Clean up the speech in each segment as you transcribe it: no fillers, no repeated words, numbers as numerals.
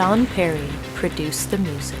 Don Perry produced the music.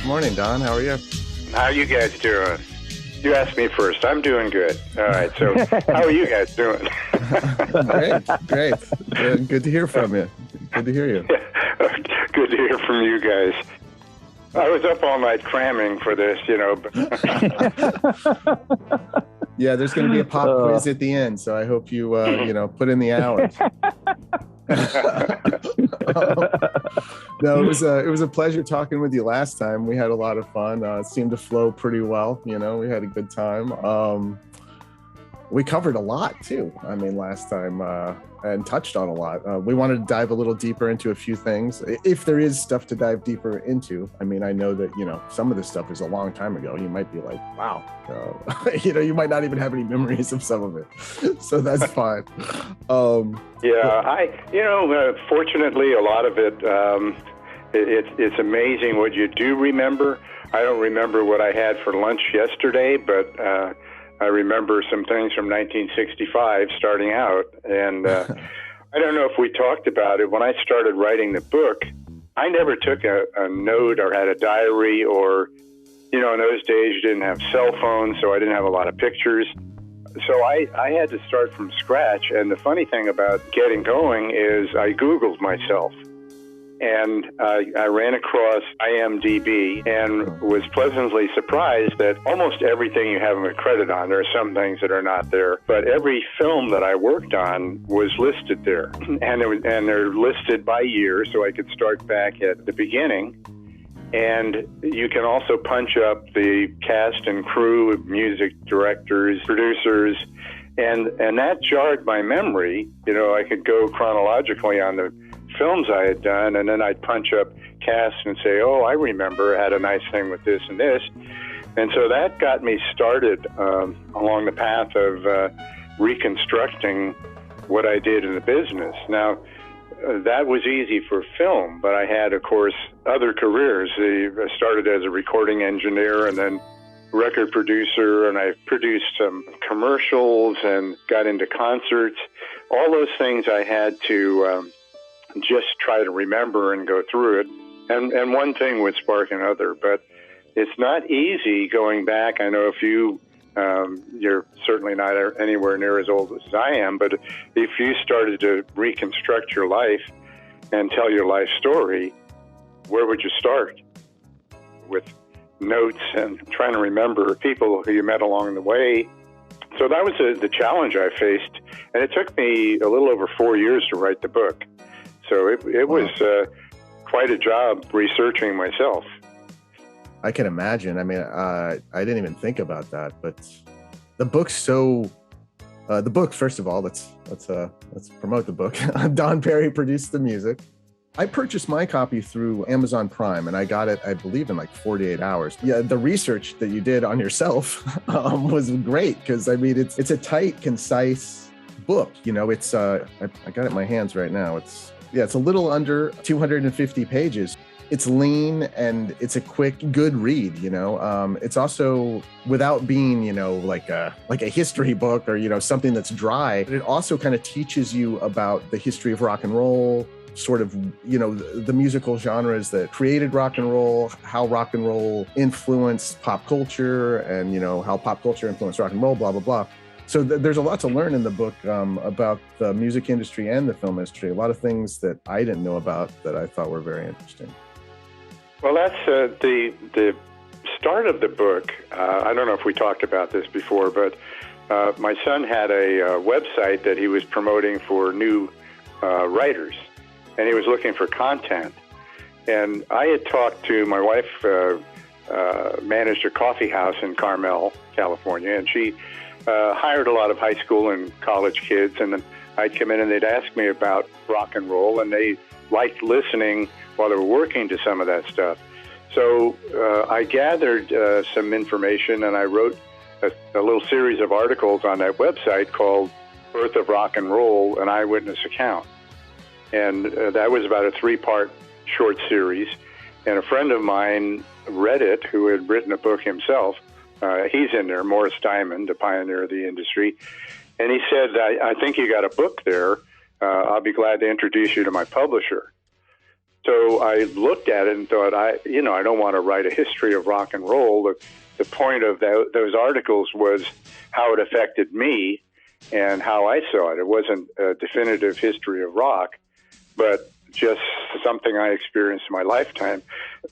Morning, Don. How are you? How are you guys doing? You asked me first. I'm doing good. All right. So how are you guys doing? Great. Good to hear from you. Good to hear you. Good to hear from you guys. I was up all night cramming for this, Yeah, there's going to be a pop quiz at the end, so I hope you, put in the hours. No, it was a pleasure talking with you last time. We had a lot of fun. It seemed to flow pretty well. We had a good time. We covered a lot too. I mean, last time and touched on a lot. We wanted to dive a little deeper into a few things, if there is stuff to dive deeper into. I mean, I know that some of this stuff is a long time ago. You might be like, wow, you might not even have any memories of some of it, so that's fine. Fortunately, a lot of it, it's amazing what you do remember. I don't remember what I had for lunch yesterday, but I remember some things from 1965 starting out. And I don't know if we talked about it. When I started writing the book, I never took a note or had a diary or, in those days you didn't have cell phones, so I didn't have a lot of pictures. So I had to start from scratch. And the funny thing about getting going is I Googled myself. And I ran across IMDb and was pleasantly surprised that almost everything you have a credit on, there are some things that are not there, but every film that I worked on was listed there. And they're listed by year, so I could start back at the beginning. And you can also punch up the cast and crew, music directors, producers, and that jarred my memory. I could go chronologically on the films I had done, and then I'd punch up cast and say, oh, I remember I had a nice thing with this and this. And so that got me started along the path of reconstructing what I did in the business. Now, that was easy for film, but I had, of course, other careers. I started as a recording engineer and then record producer, and I produced some commercials and got into concerts. All those things I had to just try to remember and go through it. And one thing would spark another, but it's not easy going back. I know if you're certainly not anywhere near as old as I am, but if you started to reconstruct your life and tell your life story, where would you start? With notes and trying to remember people who you met along the way. So that was the challenge I faced, and it took me a little over 4 years to write the book. So it was quite a job researching myself. I can imagine. I mean, I didn't even think about that, but the book's so. The book, first of all, let's promote the book. Don Perry produced the music. I purchased my copy through Amazon Prime, and I got it, I believe, in like 48 hours. Yeah, the research that you did on yourself was great because I mean, it's a tight, concise book. It's I got it in my hands right now. It's Yeah, it's a little under 250 pages. It's lean and it's a quick, good read, you know. It's also, without being, you know, like a history book or, you know, something that's dry, it also kind of teaches you about the history of rock and roll, sort of, you know, the musical genres that created rock and roll, how rock and roll influenced pop culture, and, you know, how pop culture influenced rock and roll, blah, blah, blah. So there's a lot to learn in the book about the music industry and the film industry. A lot of things that I didn't know about that I thought were very interesting. Well, that's the start of the book. I don't know if we talked about this before, but my son had a website that he was promoting for new writers, and he was looking for content. And I had talked to my wife, managed a coffee house in Carmel, California, and she hired a lot of high school and college kids, and then I'd come in and they'd ask me about rock and roll, and they liked listening while they were working to some of that stuff. So I gathered some information, and I wrote a little series of articles on that website called Birth of Rock and Roll, an Eyewitness Account. And that was about a 3-part short series. And a friend of mine read it, who had written a book himself. He's in there, Morris Diamond, a pioneer of the industry. And he said, I think you got a book there. I'll be glad to introduce you to my publisher. So I looked at it and thought, I don't want to write a history of rock and roll. The point of those articles was how it affected me and how I saw it. It wasn't a definitive history of rock, but just something I experienced in my lifetime.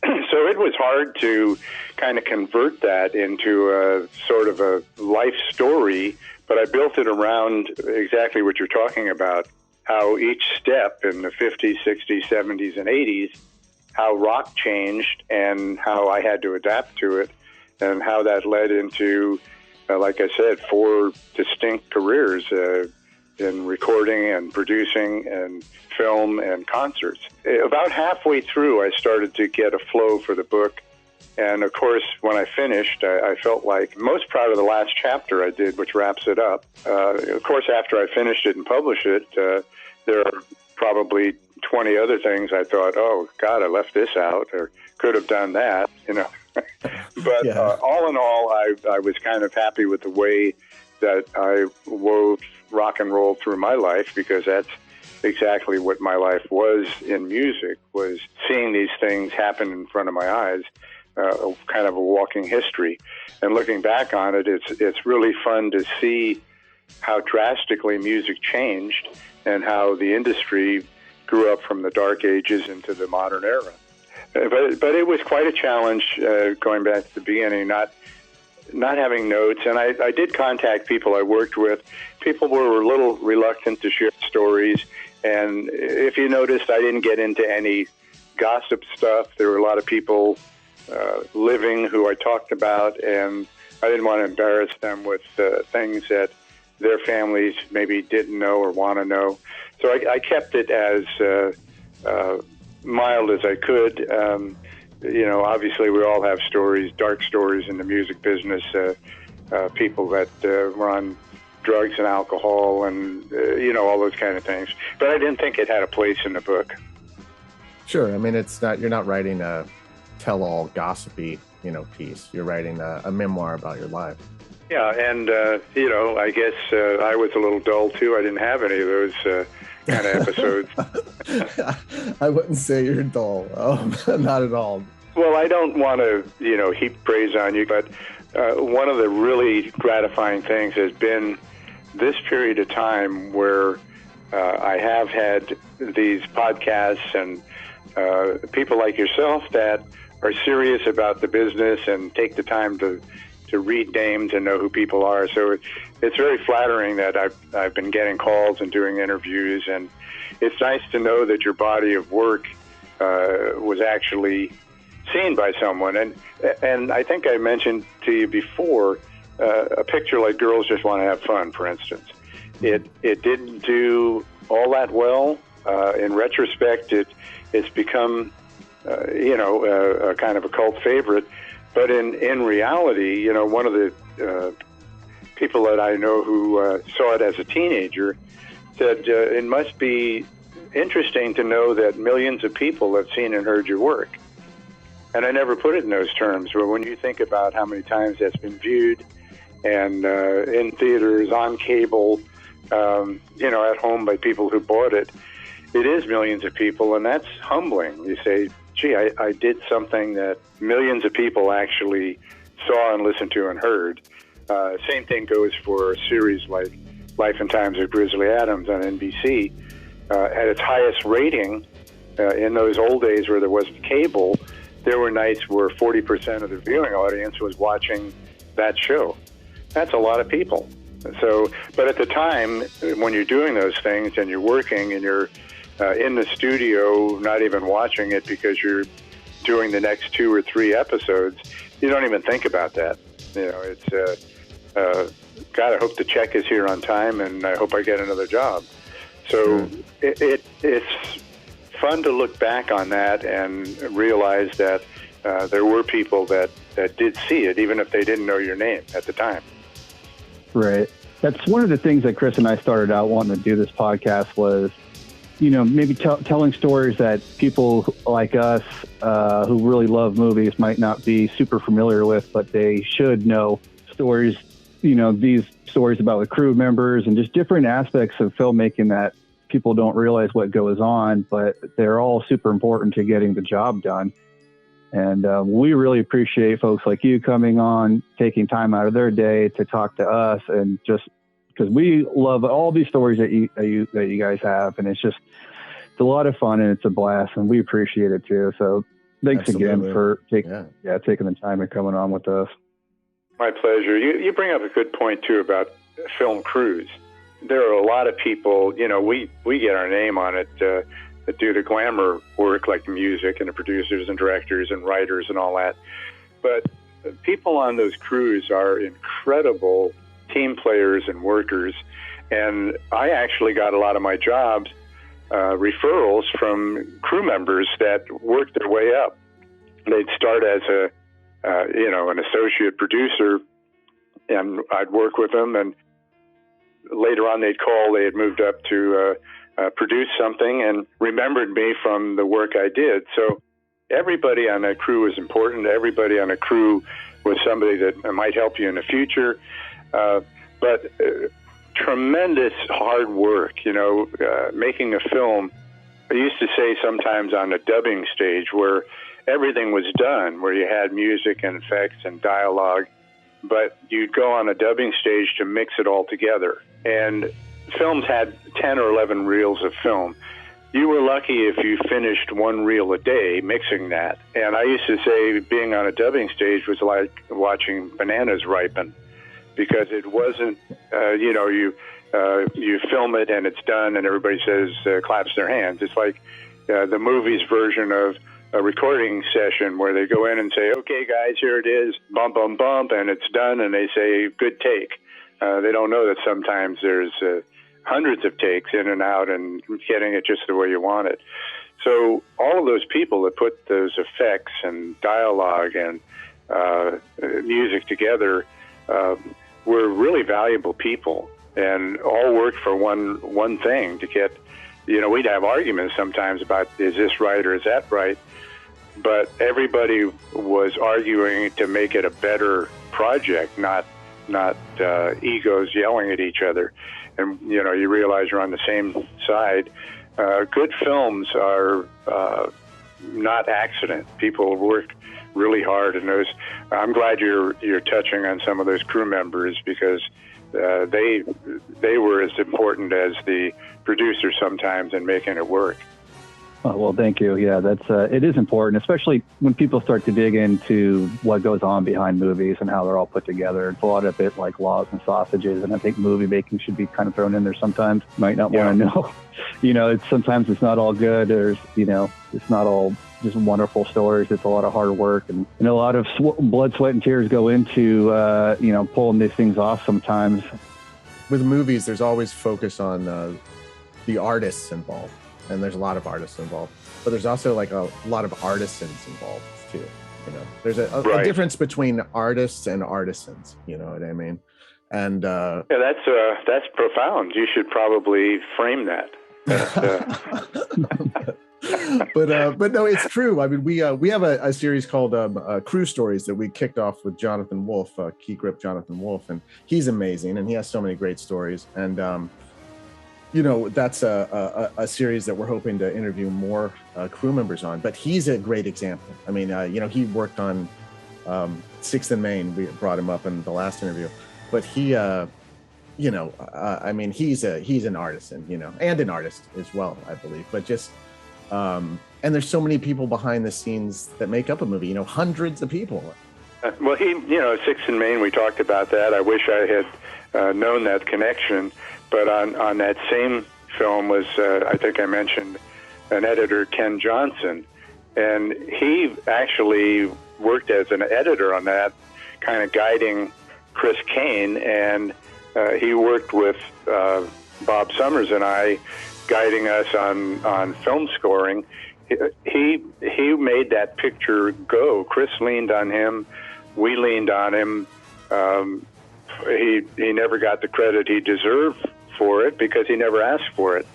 So it was hard to kind of convert that into a sort of a life story, but I built it around exactly what you're talking about, how each step in the 50s, 60s, 70s, and 80s, how rock changed and how I had to adapt to it, and how that led into, like I said, 4 distinct careers in recording and producing and film and concerts. About halfway through, I started to get a flow for the book. And of course, when I finished, I felt like most proud of the last chapter I did, which wraps it up. Of course, after I finished it and published it, there are probably 20 other things I thought, oh, God, I left this out or could have done that, you know. But yeah. All in all, I was kind of happy with the way that I wove rock and roll through my life, because that's exactly what my life was in music, was seeing these things happen in front of my eyes, kind of a walking history. And looking back on it, it's really fun to see how drastically music changed and how the industry grew up from the dark ages into the modern era. But it was quite a challenge going back to the beginning, not having notes. And I did contact people I worked with. People were a little reluctant to share stories. And if you noticed, I didn't get into any gossip stuff. There were a lot of people living who I talked about, and I didn't want to embarrass them with things that their families maybe didn't know or want to know. So I kept it as mild as I could. Obviously we all have stories, dark stories in the music business, people that were on drugs and alcohol and, all those kind of things. But I didn't think it had a place in the book. Sure. I mean, you're not writing a tell-all gossipy, piece. You're writing a memoir about your life. Yeah. And, I guess I was a little dull too. I didn't have any of those kind of episodes. I wouldn't say you're dull. Not at all. Well, I don't want to, heap praise on you, but one of the really gratifying things has been this period of time where I have had these podcasts and people like yourself that are serious about the business and take the time to read names and know who people are. So it's very flattering that I've been getting calls and doing interviews, and it's nice to know that your body of work was actually seen by someone. And I think I mentioned to you before, a picture like Girls Just Want to Have Fun, for instance. It didn't do all that well. In retrospect, it's become, a kind of a cult favorite. But in reality, one of the people that I know who saw it as a teenager said it must be interesting to know that millions of people have seen and heard your work. And I never put it in those terms, but when you think about how many times that's been viewed and in theaters, on cable, at home by people who bought it, it is millions of people, and that's humbling. You say, gee, I did something that millions of people actually saw and listened to and heard. Same thing goes for a series like Life and Times of Grizzly Adams on NBC. At its highest rating, in those old days where there wasn't cable, there were nights where 40% of the viewing audience was watching that show. That's a lot of people. So, but at the time, when you're doing those things and you're working and you're in the studio, not even watching it because you're doing the next 2 or 3 episodes, you don't even think about that. It's, God, I hope the check is here on time, and I hope I get another job. So it's fun to look back on that and realize that there were people that did see it, even if they didn't know your name at the time. Right. That's one of the things that Chris and I started out wanting to do this podcast was, maybe telling stories that people like us who really love movies might not be super familiar with, but they should know stories, these stories about the crew members and just different aspects of filmmaking that people don't realize what goes on, but they're all super important to getting the job done. And we really appreciate folks like you coming on, taking time out of their day to talk to us, and just because we love all these stories that you guys have, and it's a lot of fun and it's a blast, and we appreciate it too. So thanks again for taking the time and coming on with us. My pleasure. You bring up a good point too about film crews. There are a lot of people, we get our name on it that do the glamour work, like the music and the producers and directors and writers and all that. But people on those crews are incredible team players and workers. And I actually got a lot of my jobs, referrals from crew members that worked their way up. They'd start as an associate producer, and I'd work with them, and later on they'd call, they had moved up to produce something and remembered me from the work I did. So everybody on that crew was important. Everybody on a crew was somebody that might help you in the future. But tremendous hard work, making a film. I used to say sometimes on the dubbing stage where everything was done, where you had music and effects and dialogue, but you'd go on a dubbing stage to mix it all together. And films had 10 or 11 reels of film. You were lucky if you finished 1 reel a day mixing that. And I used to say being on a dubbing stage was like watching bananas ripen, because it wasn't, you film it and it's done and everybody says, claps their hands. It's like the movie's version of a recording session where they go in and say, okay, guys, here it is, bump, bump, bump, and it's done, and they say, good take. They don't know that sometimes there's hundreds of takes in and out and getting it just the way you want it. So all of those people that put those effects and dialogue and music together were really valuable people, and all worked for one thing to get, we'd have arguments sometimes about, is this right or is that right? But everybody was arguing to make it a better project, not egos yelling at each other. And, you realize you're on the same side. Good films are not accident. People work really hard, and I'm glad you're touching on some of those crew members, because they were as important as the producer sometimes in making it work. Oh, well, thank you. Yeah, it is important, especially when people start to dig into what goes on behind movies and how they're all put together. It's a lot of it like laws and sausages, and I think movie making should be kind of thrown in there sometimes. You might not want to know. Sometimes it's not all good. It's not all just wonderful stories. It's a lot of hard work, and a lot of blood, sweat, and tears go into pulling these things off sometimes. With movies, there's always focus on the artists involved. And there's a lot of artists involved, but there's also like a lot of artisans involved too. There's a difference between artists and artisans. You know what I mean? And that's profound. You should probably frame that. But no, it's true. I mean, we have a series called Crew Stories that we kicked off with Jonathan Wolf, Key Grip Jonathan Wolf, and he's amazing, and he has so many great stories. And that's a series that we're hoping to interview more crew members on. But he's a great example. I mean, he worked on 6th and Main. We brought him up in the last interview, but he. I mean, he's an artisan, and an artist as well, I believe. But just, and there's so many people behind the scenes that make up a movie, hundreds of people. Well, 6th and Main, we talked about that. I wish I had known that connection. But on that same film was, I think I mentioned, an editor, Ken Johnson. And he actually worked as an editor on that, kind of guiding Chris Kane, and he worked with Bob Summers and I, guiding us on film scoring. He made that picture go. Chris leaned on him. We leaned on him. He never got the credit he deserved for it because he never asked for it.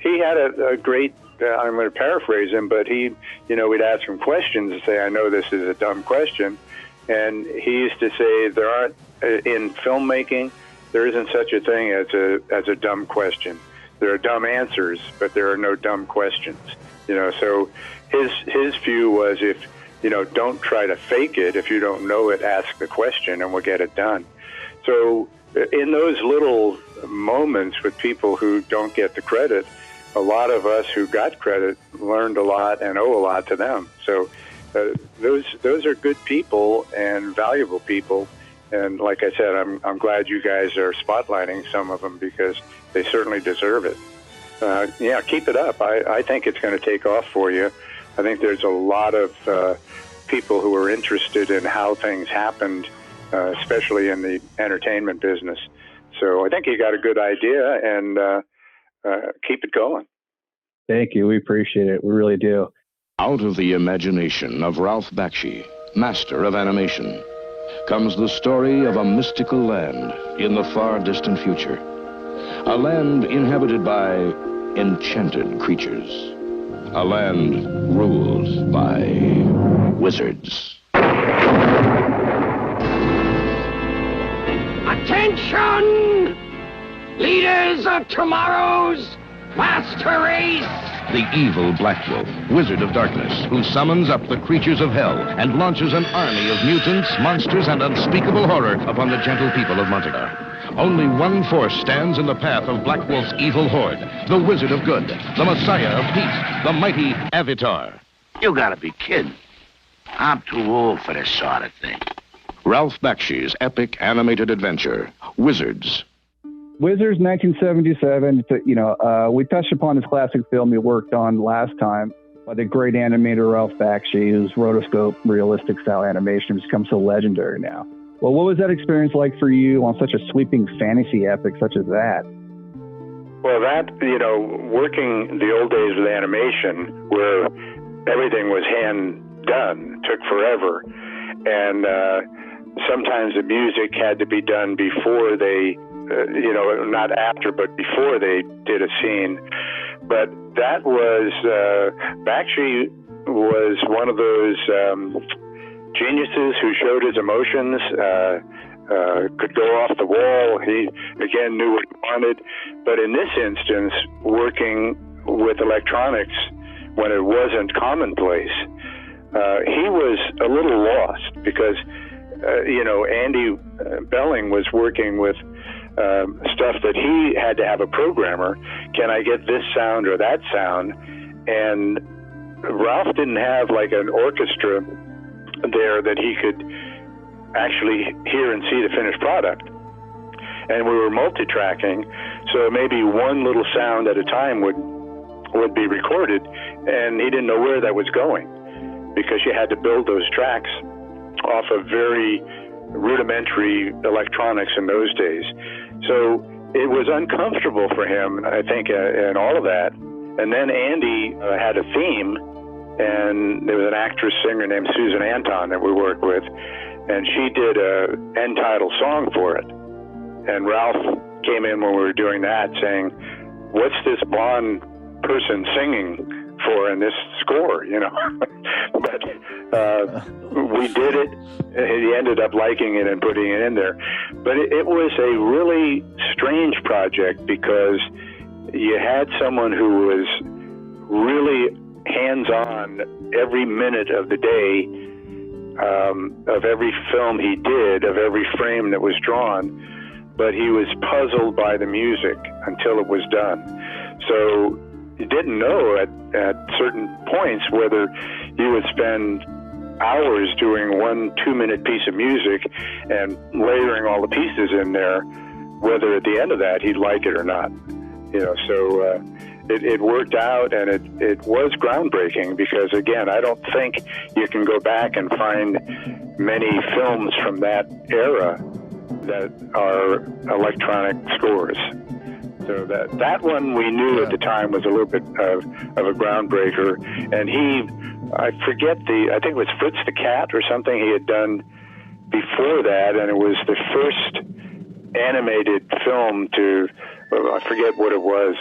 He had a great, I'm going to paraphrase him, but we'd ask him questions and say, I know this is a dumb question. And he used to say, there aren't, in filmmaking, there isn't such a thing as a dumb question. There are dumb answers, but there are no dumb questions. So his view was, if don't try to fake it. If you don't know it, ask the question, and we'll get it done. So in those little moments with people who don't get the credit, a lot of us who got credit learned a lot and owe a lot to them. So those are good people and valuable people. And like I said, I'm glad you guys are spotlighting some of them because they certainly deserve it. Keep it up. I think it's going to take off for you. I think there's a lot of people who are interested in how things happened, especially in the entertainment business. So I think you got a good idea, and keep it going. Thank you. We appreciate it. We really do. Out of the imagination of Ralph Bakshi, master of animation, comes the story of a mystical land in the far distant future. A land inhabited by enchanted creatures. A land ruled by wizards. Attention! Leaders of tomorrow's master race! The evil Black Wolf, wizard of darkness, who summons up the creatures of hell and launches an army of mutants, monsters, and unspeakable horror upon the gentle people of Montagar. Only one force stands in the path of Black Wolf's evil horde, the Wizard of Good, the Messiah of Peace, the mighty Avatar. You gotta be kidding. I'm too old for this sort of thing. Ralph Bakshi's epic animated adventure, Wizards. Wizards, 1977. We touched upon this classic film you worked on last time by the great animator Ralph Bakshi, whose rotoscope realistic style animation has become so legendary now. Well, what was that experience like for you on such a sweeping fantasy epic such as that? Well, working the old days with animation, where everything was hand done, took forever, and sometimes the music had to be done before they. Not after, but before they did a scene. But that was, Bakshi was one of those geniuses who showed his emotions, could go off the wall. He, again, knew what he wanted. But in this instance, working with electronics when it wasn't commonplace, he was a little lost because, Andy Belling was working with stuff that he had to have a programmer. Can I get this sound or that sound? And Ralph didn't have like an orchestra there that he could actually hear and see the finished product. And we were multi-tracking, so maybe one little sound at a time would be recorded, and he didn't know where that was going because you had to build those tracks off of very rudimentary electronics in those days. So it was uncomfortable for him, I think, and all of that. And then Andy had a theme, and there was an actress singer named Susan Anton that we worked with, and she did a end title song for it. And Ralph came in when we were doing that saying, what's this blonde person singing for in this score, but we did it. He ended up liking it and putting it in there. But it was a really strange project because you had someone who was really hands-on every minute of the day, of every film he did, of every frame that was drawn, but he was puzzled by the music until it was done. So you didn't know at certain points whether you would spend hours doing 1 2-minute piece of music and layering all the pieces in there, whether at the end of that he'd like it or not. So it worked out, and it was groundbreaking because, again, I don't think you can go back and find many films from that era that are electronic scores. So that one we knew at the time was a little bit of a groundbreaker. And I think it was Fritz the Cat or something he had done before that, and it was the first animated film to, I forget what it was,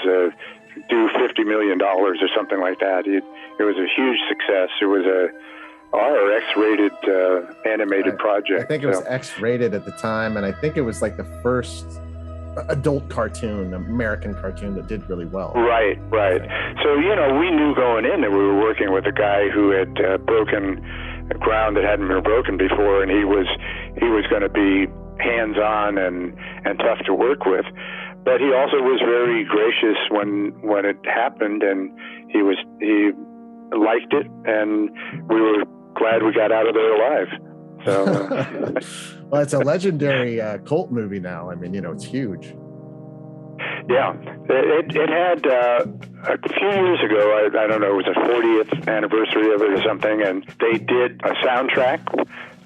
do $50 million or something like that. It was a huge success. It was a R or X-rated animated project. I think it was X-rated at the time, and I think it was like the first adult cartoon, American cartoon that did really well. Right. So, we knew going in that we were working with a guy who had broken ground that hadn't been broken before, and he was going to be hands-on and tough to work with. But he also was very gracious when it happened, and he liked it, and we were glad we got out of there alive. So, well, it's a legendary cult movie now. I mean, it's huge. Yeah, it had a few years ago. I don't know, it was a 40th anniversary of it or something, and they did a soundtrack.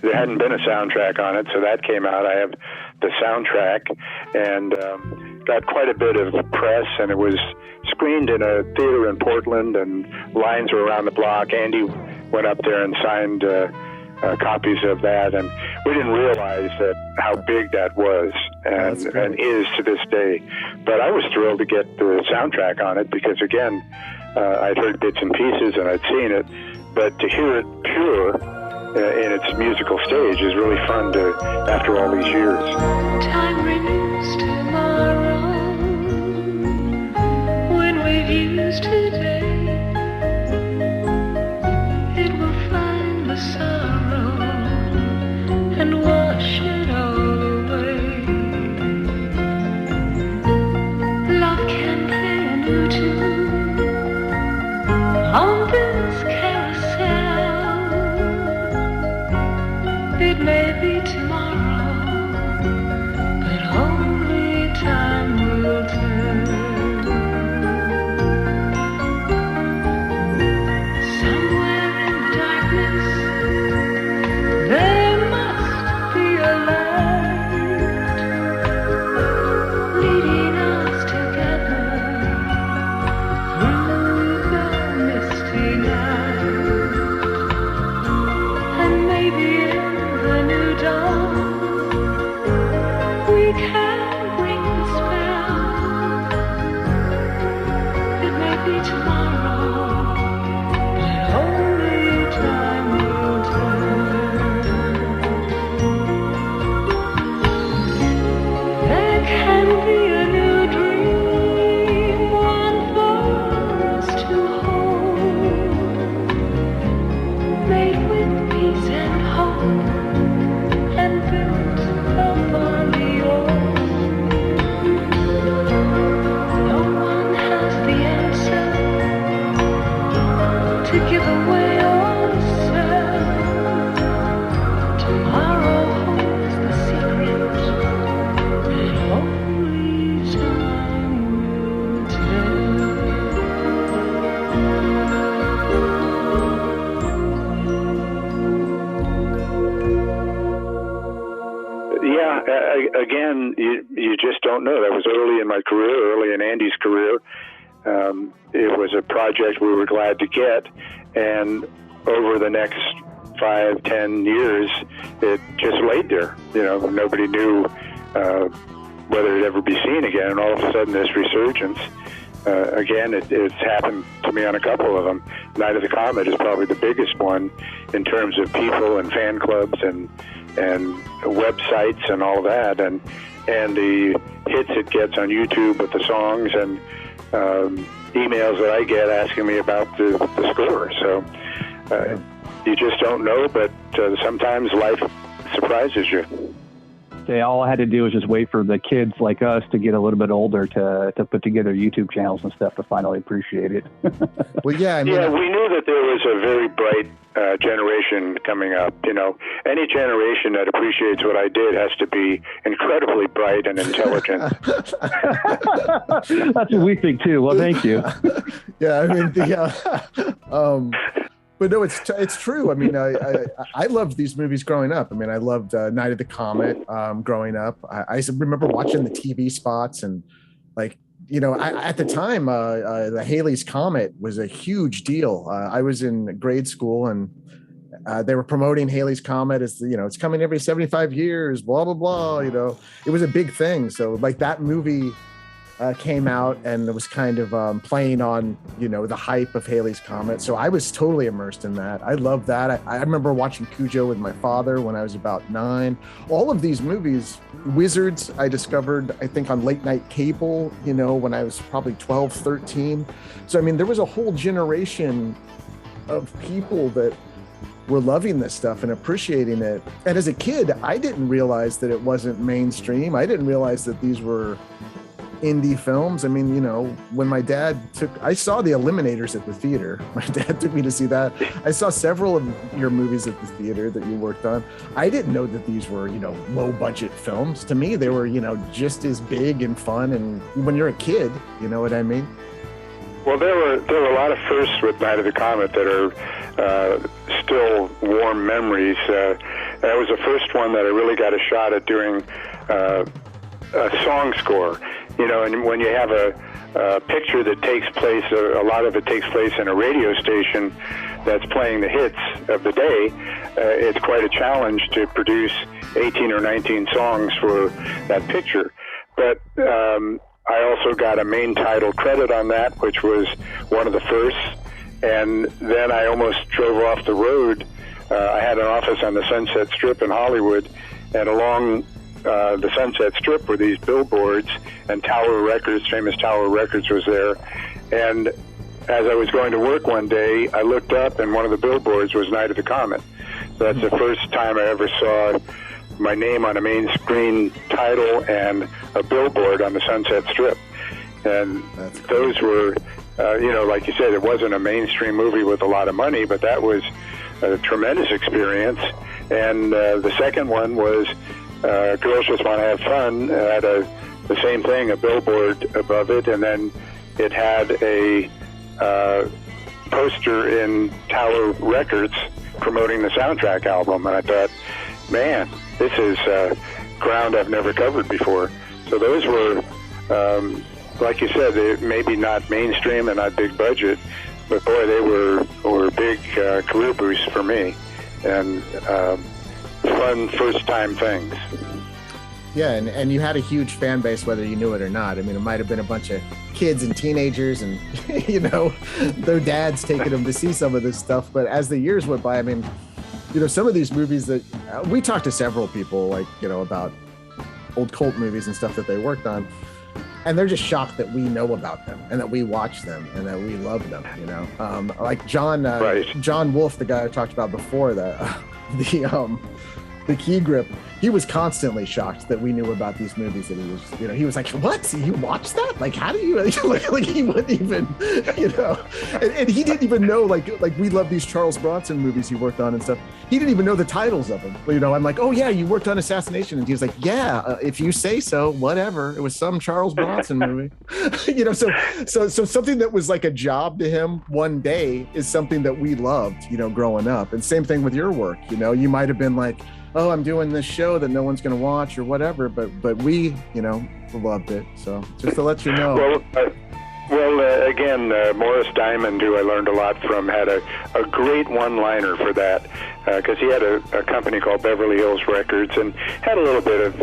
There hadn't been a soundtrack on it, so that came out. I have the soundtrack, and got quite a bit of press, and it was screened in a theater in Portland, and lines were around the block. Andy went up there and signed copies of that, and we didn't realize how big that was and is to this day. But I was thrilled to get the soundtrack on it because, again, I'd heard bits and pieces and I'd seen it, but to hear it pure in its musical stage is really fun after all these years. Time renews tomorrow when we've used today. It will find the sorrow and wash it all away. Love can play a new tune on this carousel. It may be tomorrow, but only time will tell. Somewhere in the darkness, there must be a light leading us together through the misty night. And maybe in the new dawn we can break the spell. It may be tomorrow, but only time will tell. There can be a new dream, one for us to hold, made with peace and hope, and built upon the old. No one has the answer to give away or sell. Tomorrow holds the secret that only time will tell. Yeah, again, you just don't know. That was early in my career, early in Andy's career. It was a project we were glad to get, and over the next 5-10 years, it just laid there. Nobody knew whether it'd ever be seen again, and all of a sudden this resurgence. again, it's happened to me on a couple of them. Night of the Comet is probably the biggest one in terms of people and fan clubs and websites and all that, and the hits it gets on YouTube with the songs and emails that I get asking me about the score. So you just don't know, but sometimes life surprises you. All I had to do was just wait for the kids like us to get a little bit older to put together YouTube channels and stuff to finally appreciate it. Well, yeah, I mean, we knew that there was a very bright generation coming up. You know, any generation that appreciates what I did has to be incredibly bright and intelligent. That's what we think too. Well, thank you. Yeah, I mean, but no, it's true. I mean, I loved these movies growing up. I mean, I loved Night of the Comet growing up. I remember watching the TV spots and, like, you know, at the time, the Halley's Comet was a huge deal. I was in grade school and they were promoting Halley's Comet as, you know, it's coming every 75 years, blah, blah, blah. You know, it was a big thing. So like that movie came out and it was kind of playing on, you know, the hype of Halley's Comet. So I was totally immersed in that. I love that. I remember watching Cujo with my father when I was about 9. All of these movies, Wizards, I discovered, I think, on late night cable, you know, when I was probably 12, 13. So, I mean, there was a whole generation of people that were loving this stuff and appreciating it. And as a kid, I didn't realize that it wasn't mainstream. I didn't realize that these were indie films. I mean, you know, when my dad I saw The Eliminators at the theater. My dad took me to see that. I saw several of your movies at the theater that you worked on. I didn't know that these were, you know, low budget films. To me, they were, you know, just as big and fun. And when you're a kid, you know what I mean? Well, there were a lot of firsts with Night of the Comet that are still warm memories. That was the first one that I really got a shot at doing a song score. You know, and when you have a picture that takes place, a lot of it takes place in a radio station that's playing the hits of the day, it's quite a challenge to produce 18 or 19 songs for that picture. But I also got a main title credit on that, which was one of the firsts. And then I almost drove off the road. I had an office on the Sunset Strip in Hollywood, and along the Sunset Strip were these billboards, and Tower Records, famous Tower Records, was there. And as I was going to work one day, I looked up, and one of the billboards was Night of the Comet. So that's the first time I ever saw my name on a main screen title and a billboard on the Sunset Strip. And those were, you know, like you said, it wasn't a mainstream movie with a lot of money, but that was a tremendous experience. And the second one was Girls Just Want to Have Fun. It had the same thing, a billboard above it, and then it had a poster in Tower Records promoting the soundtrack album. And I thought, man, this is ground I've never covered before. So those were, like you said, they maybe not mainstream and not big budget, but boy, they were big career boosts for me, and fun first-time things. Yeah, and you had a huge fan base, whether you knew it or not. I mean, it might have been a bunch of kids and teenagers and, you know, their dads taking them to see some of this stuff. But as the years went by, I mean, you know, some of these movies that we talked to several people, like, you know, about old cult movies and stuff that they worked on, and they're just shocked that we know about them and that we watch them and that we love them, you know. Like John Wolfe, the guy I talked about before, the Key Grip, he was constantly shocked that we knew about these movies. That he was, you know, he was like, "What? You watched that? Like, how do you?" like he wouldn't even, you know, and he didn't even know like we love these Charles Bronson movies he worked on and stuff. He didn't even know the titles of them. You know, I'm like, "Oh yeah, you worked on Assassination," and he was like, "Yeah, if you say so, whatever. It was some Charles Bronson movie." You know, so something that was like a job to him one day is something that we loved, you know, growing up. And same thing with your work. You know, you might have been like, "Oh, I'm doing this show that no one's going to watch," or whatever, but we, you know, loved it. So just to let you know. Well, again, Morris Diamond, who I learned a lot from, had a great one-liner for that, because he had a company called Beverly Hills Records and had a little bit of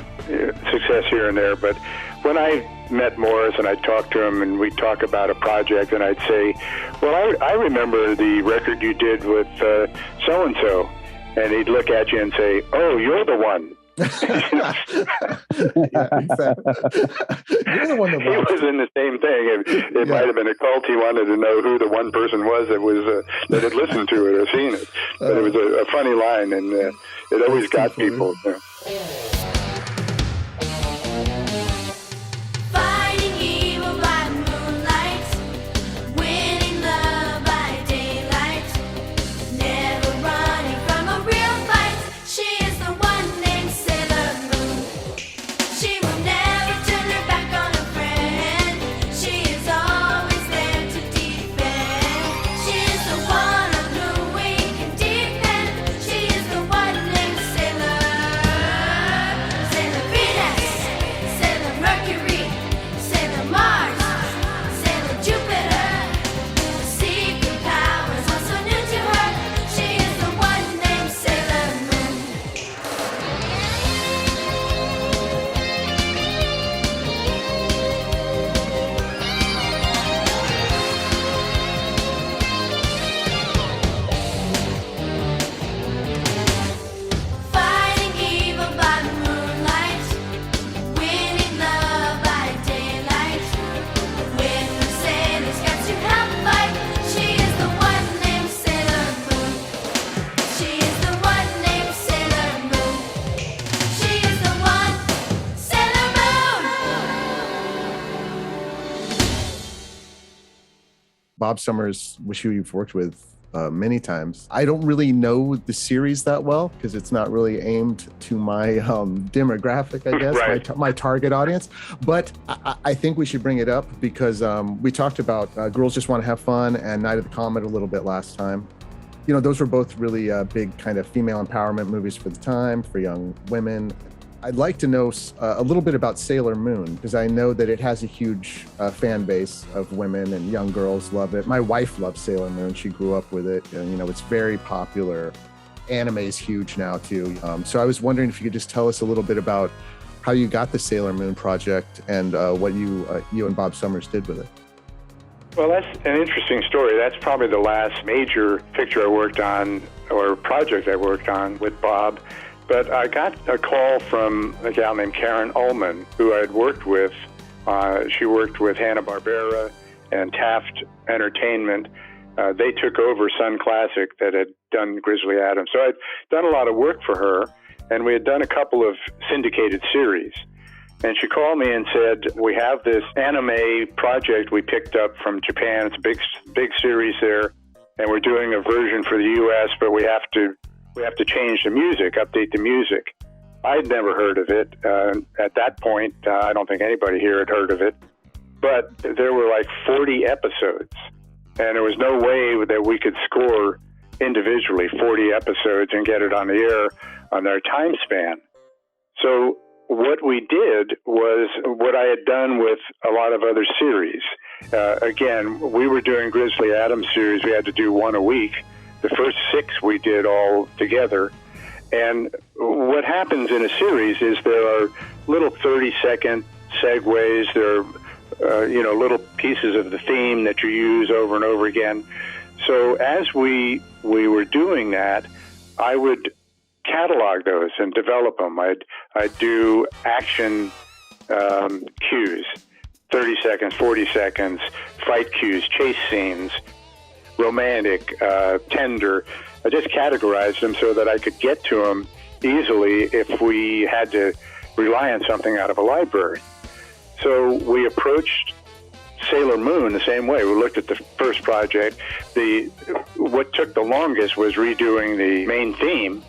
success here and there. But when I met Morris and I'd talk to him and we'd talk about a project, and I'd say, well, I remember the record you did with so-and-so. And he'd look at you and say, oh, you're the one. Yeah, exactly. You're the one that he was in the same thing. It might have been a cult. He wanted to know who the one person was that had listened to it or seen it. But it was a funny line, and it always got people. Yeah. Bob Summers, which you've worked with many times. I don't really know the series that well because it's not really aimed to my demographic, I guess, right. my target audience. But I think we should bring it up because we talked about Girls Just Want to Have Fun and Night of the Comet a little bit last time. You know, those were both really big kind of female empowerment movies for the time, for young women. I'd like to know a little bit about Sailor Moon, because I know that it has a huge fan base of women and young girls love it. My wife loves Sailor Moon. She grew up with it. And, you know, it's very popular. Anime is huge now, too. So I was wondering if you could just tell us a little bit about how you got the Sailor Moon project and what you and Bob Summers did with it. Well, that's an interesting story. That's probably the last major picture I worked on or project I worked on with Bob. But I got a call from a gal named Karen Ullman, who I had worked with. She worked with Hanna-Barbera and Taft Entertainment. They took over Sun Classic that had done Grizzly Adams. So I'd done a lot of work for her, and we had done a couple of syndicated series. And she called me and said, we have this anime project we picked up from Japan. It's a big series there, and we're doing a version for the U.S., but we have to change the music, update the music. I'd never heard of it. At that point, I don't think anybody here had heard of it. But there were like 40 episodes, and there was no way that we could score individually 40 episodes and get it on the air on their time span. So what we did was what I had done with a lot of other series. Again, we were doing Grizzly Adams series. We had to do one a week. The first 6 we did all together. And what happens in a series is there are little 30-second segues. There are, little pieces of the theme that you use over and over again. So as we were doing that, I would catalog those and develop them. I'd do action cues, 30 seconds, 40 seconds, fight cues, chase scenes, romantic, tender. I just categorized them so that I could get to them easily if we had to rely on something out of a library. So we approached Sailor Moon the same way. We looked at the first project. What took the longest was redoing the main theme,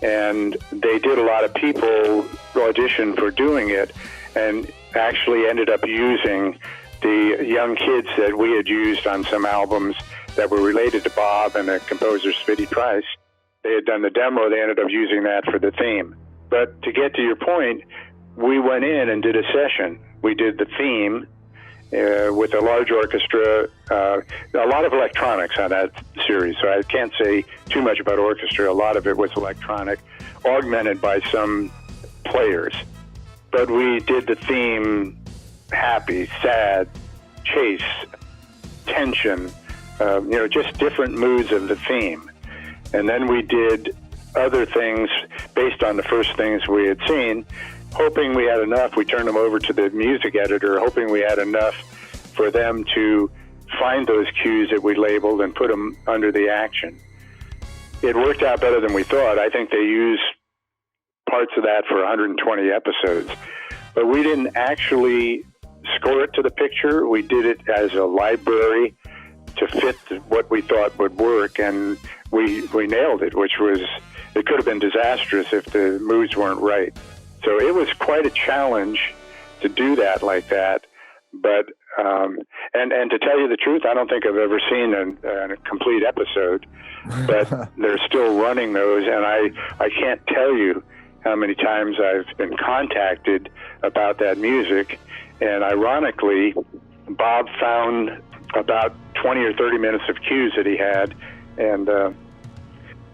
and they did a lot of people audition for doing it and actually ended up using the young kids that we had used on some albums that were related to Bob and the composer Spitty Price. They had done the demo. They ended up using that for the theme. But to get to your point, we went in and did a session. We did the theme with a large orchestra, a lot of electronics on that series. So I can't say too much about orchestra. A lot of it was electronic, augmented by some players. But we did the theme happy, sad, chase, tension, just different moods of the theme. And then we did other things based on the first things we had seen, hoping we had enough. We turned them over to the music editor, hoping we had enough for them to find those cues that we labeled and put them under the action. It worked out better than we thought. I think they used parts of that for 120 episodes. But we didn't actually score it to the picture. We did it as a library to fit what we thought would work, and we nailed it, which was, it could have been disastrous if the moods weren't right. So it was quite a challenge to do that like that. But, and to tell you the truth, I don't think I've ever seen a complete episode, but they're still running those, and I can't tell you how many times I've been contacted about that music. And ironically, Bob found about 20 or 30 minutes of cues that he had, and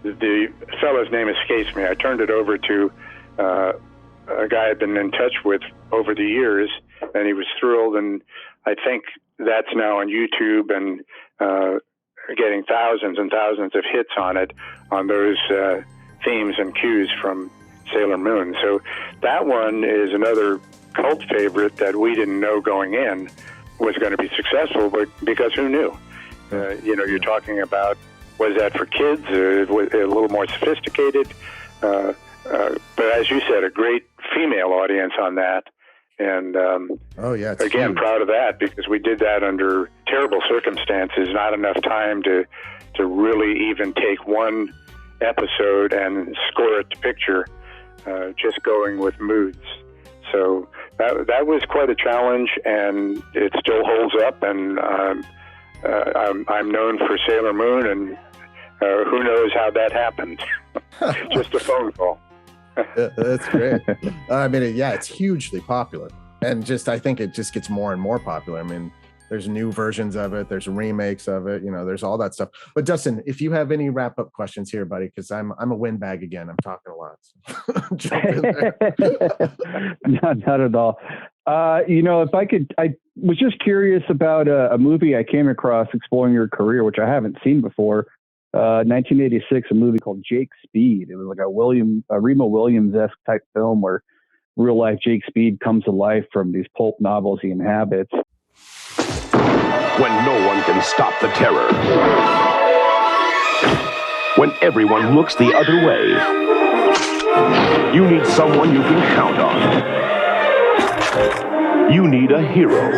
the fellow's name escapes me. I turned it over to a guy I'd been in touch with over the years, and he was thrilled, and I think that's now on YouTube and getting thousands and thousands of hits on it, on those themes and cues from Sailor Moon. So that one is another cult favorite that we didn't know going in was going to be successful, but because who knew? You're talking about, was that for kids? Was it a little more sophisticated? But as you said, a great female audience on that. And again, proud of that, because we did that under terrible circumstances, not enough time to really even take one episode and score it to picture, just going with moods. So that was quite a challenge, and it still holds up. And I'm known for Sailor Moon, and who knows how that happened? Just a phone call. That's great. I mean, it's hugely popular, and I think it just gets more and more popular. I mean, there's new versions of it, there's remakes of it, there's all that stuff. But Dustin, if you have any wrap-up questions here, buddy, because I'm a windbag again. I'm talking a lot. So jump in there. Not at all. If I could, I was just curious about a movie I came across exploring your career, which I haven't seen before. 1986, a movie called Jake Speed. It was like a Remo Williams-esque type film where real life Jake Speed comes to life from these pulp novels he inhabits. When no one can stop the terror. When everyone looks the other way. You need someone you can count on. You need a hero.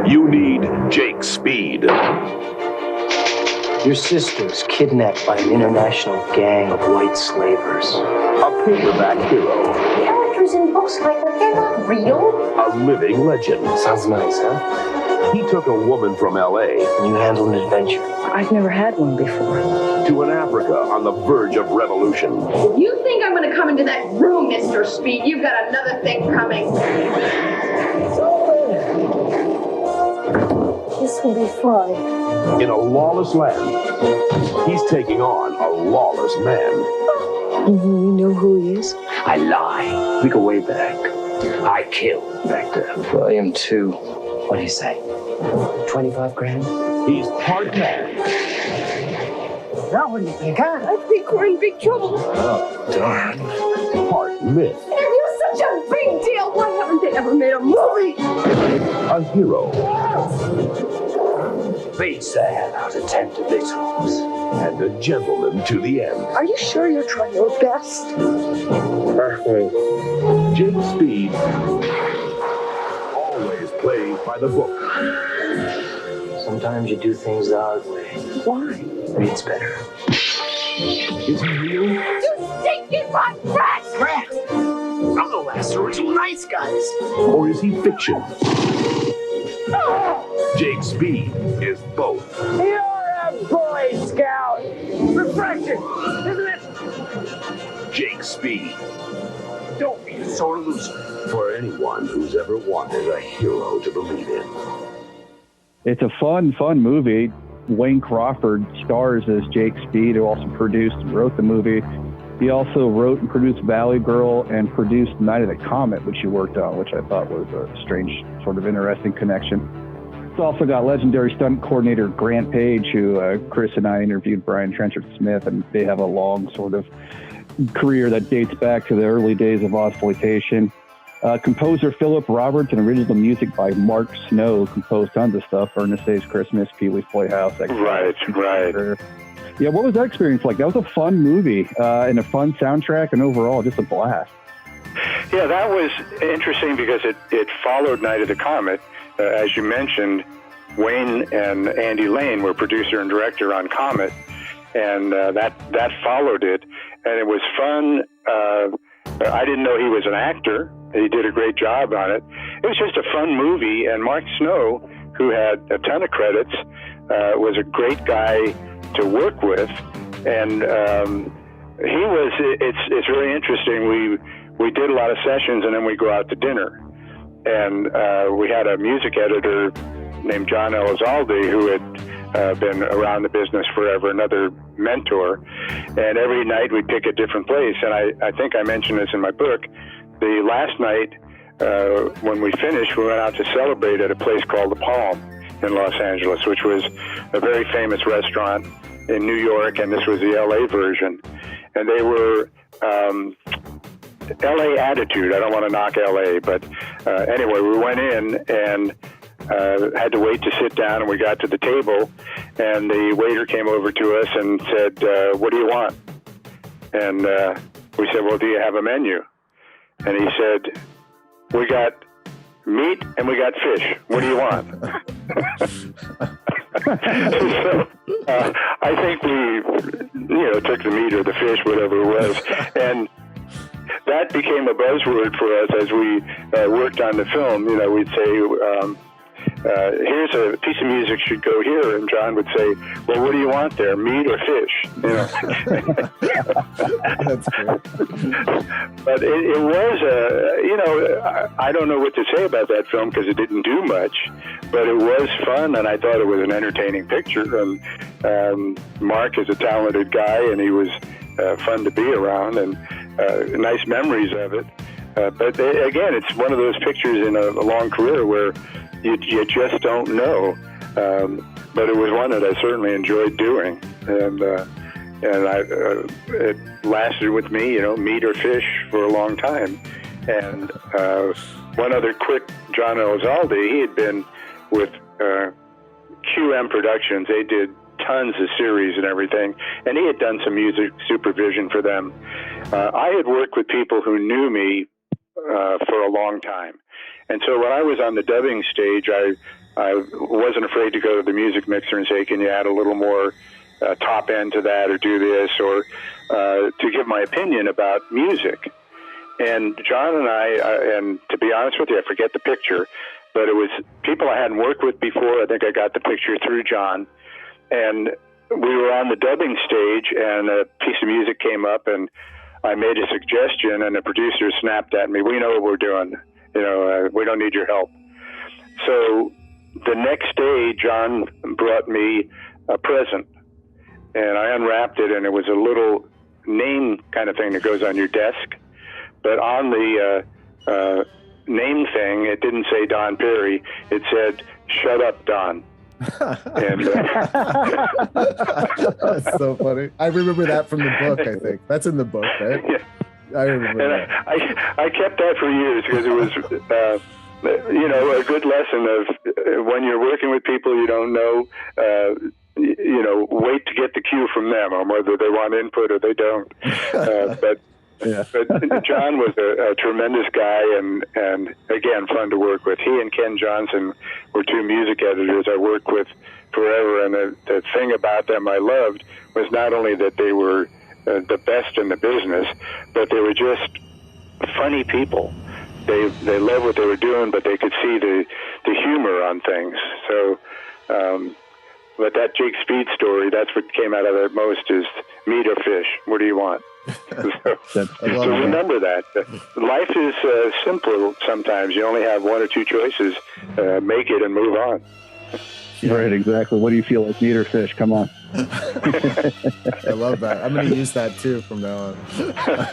You need Jake Speed. Your sister's kidnapped by an international gang of white slavers. A paperback hero. Characters in books like that, they're not real. A living legend. Sounds nice, huh? He took a woman from L.A. You handled an adventure. I've never had one before. To an Africa on the verge of revolution. If you think I'm going to come into that room, Mr. Speed, you've got another thing coming. This will be fun. In a lawless land, he's taking on a lawless man. You know who he is? I lie. We go way back. I killed back then. William, too. What do you say? 25 grand? He's part man. Now what do you think, huh? I think we're in big trouble. Oh, darn. Part myth. If you're such a big deal, why haven't they ever made a movie? A hero. Beats the hell out of 10 to victims. And a gentleman to the end. Are you sure you're trying your best? Jake Speed. Always plays by the book. Sometimes you do things the hard way. Why? Maybe it's better. Is he real? You stinking rotten rat! Rat! I'm the last original nice guys. Or is he fiction? Jake Speed is both. You're a Boy Scout! Refreshing, isn't it? Jake Speed. Don't be a sore loser. For anyone who's ever wanted a hero to believe in. It's a fun movie. Wayne Crawford stars as Jake Speed, who also produced and wrote the movie. He also wrote and produced Valley Girl and produced Night of the Comet, which you worked on, which I thought was a strange, sort of interesting connection. It's also got legendary stunt coordinator Grant Page, who Chris and I interviewed Brian Trenchard Smith, and they have a long sort of career that dates back to the early days of Ozploitation. Composer Philip Roberts and original music by Mark Snow, composed tons of stuff, Ernest Saves Christmas, Pee-wee's Playhouse. Right. Yeah, what was that experience like? That was a fun movie and a fun soundtrack, and overall just a blast. Yeah, that was interesting because it followed Night of the Comet. As you mentioned, Wayne and Andy Lane were producer and director on Comet, and that followed it, and it was fun. I didn't know he was an actor. He did a great job on it. It was just a fun movie, and Mark Snow, who had a ton of credits, was a great guy to work with, and he was. It's very interesting. We did a lot of sessions, and then we go out to dinner, and we had a music editor named John Elizalde who had been around the business forever, another mentor, and every night we'd pick a different place. And I think I mentioned this in my book. The last night when we finished, we went out to celebrate at a place called The Palm in Los Angeles, which was a very famous restaurant in New York, and this was the LA version. And they were LA attitude. I don't want to knock LA, but anyway, we went in and had to wait to sit down, and we got to the table, and the waiter came over to us and said, what do you want? And we said, well, do you have a menu? And he said, we got meat and we got fish. What do you want? So I think we, took the meat or the fish, whatever it was, and that became a buzzword for us as we worked on the film. We'd say, here's a piece of music should go here, and John would say, well, what do you want there, meat or fish? That's great. But it was I don't know what to say about that film because it didn't do much, but it was fun, and I thought it was an entertaining picture. And Mark is a talented guy, and he was fun to be around, and nice memories of it. But again, it's one of those pictures in a long career where you just don't know. But it was one that I certainly enjoyed doing, and it lasted with me, meat or fish, for a long time. And one other quick, John Elizalde, he had been with QM Productions. They did tons of series and everything, and he had done some music supervision for them. I had worked with people who knew me for a long time. And so when I was on the dubbing stage, I wasn't afraid to go to the music mixer and say, can you add a little more top end to that, or do this, or to give my opinion about music. And John and I, and to be honest with you, I forget the picture, but it was people I hadn't worked with before. I think I got the picture through John. And we were on the dubbing stage, and a piece of music came up, and I made a suggestion, and the producer snapped at me, we know what we're doing. We don't need your help. So the next day, John brought me a present, and I unwrapped it, and it was a little name kind of thing that goes on your desk. But on the name thing, it didn't say Don Perry. It said, "Shut up, Don." And, that's so funny. I remember that from the book. I think that's in the book, right? Yeah. I remember and that. I kept that for years because it was, a good lesson of when you're working with people you don't know. Wait to get the cue from them on whether they want input or they don't. But John was a tremendous guy, and again, fun to work with. He and Ken Johnson were two music editors I worked with forever, and the thing about them I loved was not only that they were the best in the business, but they were just funny people. They loved what they were doing, but they could see the humor on things. So, but that Jake Speed story, that's what came out of it most, is meat or fish. What do you want? So remember that. Life is simple sometimes. You only have one or two choices. Make it and move on. Right, exactly. What do you feel like, meat or fish? Come on. I love that. I'm going to use that too from now on.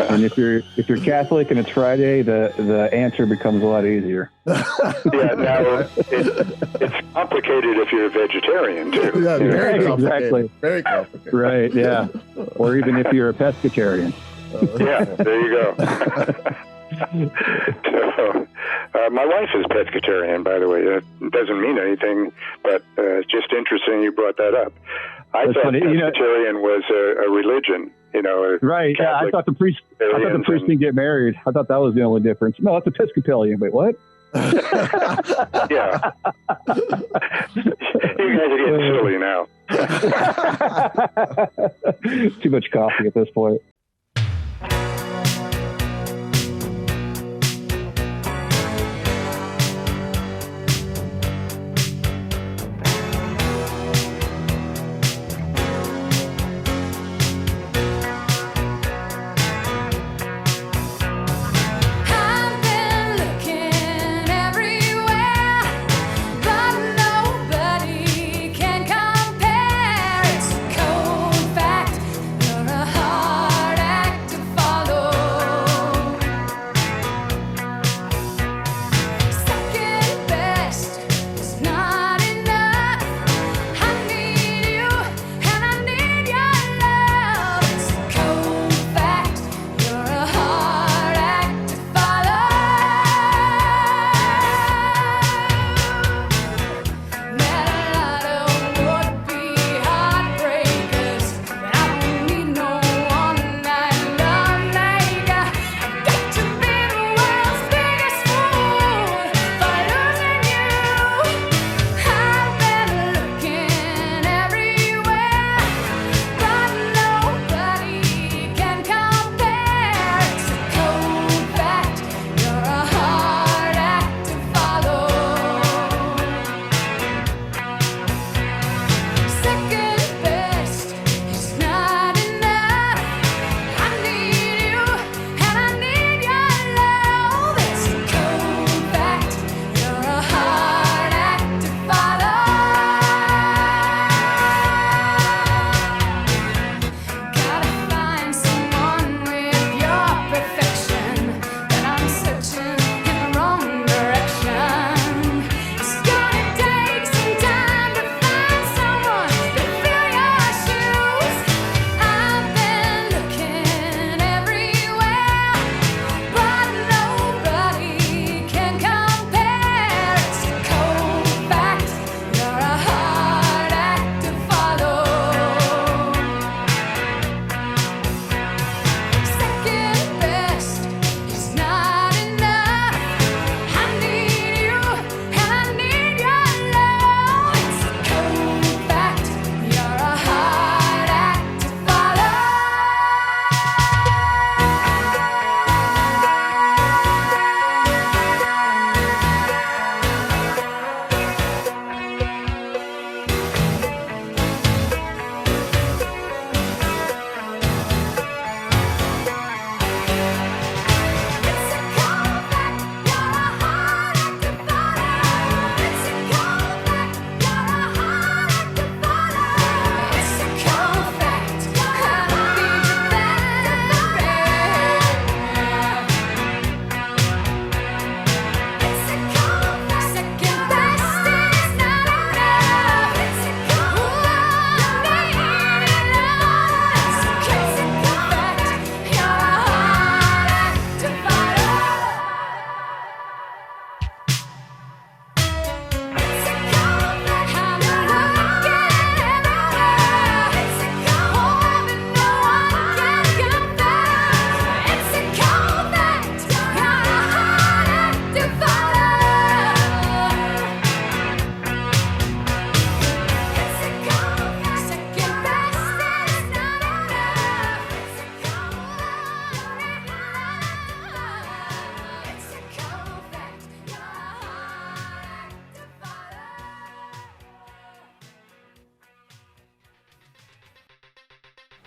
And if you're Catholic and it's Friday, the answer becomes a lot easier. Yeah, now it's complicated if you're a vegetarian too. Yeah, very complicated. Exactly. Very complicated. Right, yeah. Or even if you're a pescatarian. Yeah, there you go. So, my wife is pescatarian, by the way. It doesn't mean anything, but it's just interesting you brought that up. I thought pescatarian was a religion, Right, yeah, I thought the priest didn't get married. I thought that was the only difference. No, it's Episcopalian. Wait, what? Yeah. You guys are getting silly now. Too much coffee at this point.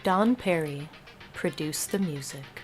Don Perry produced the music.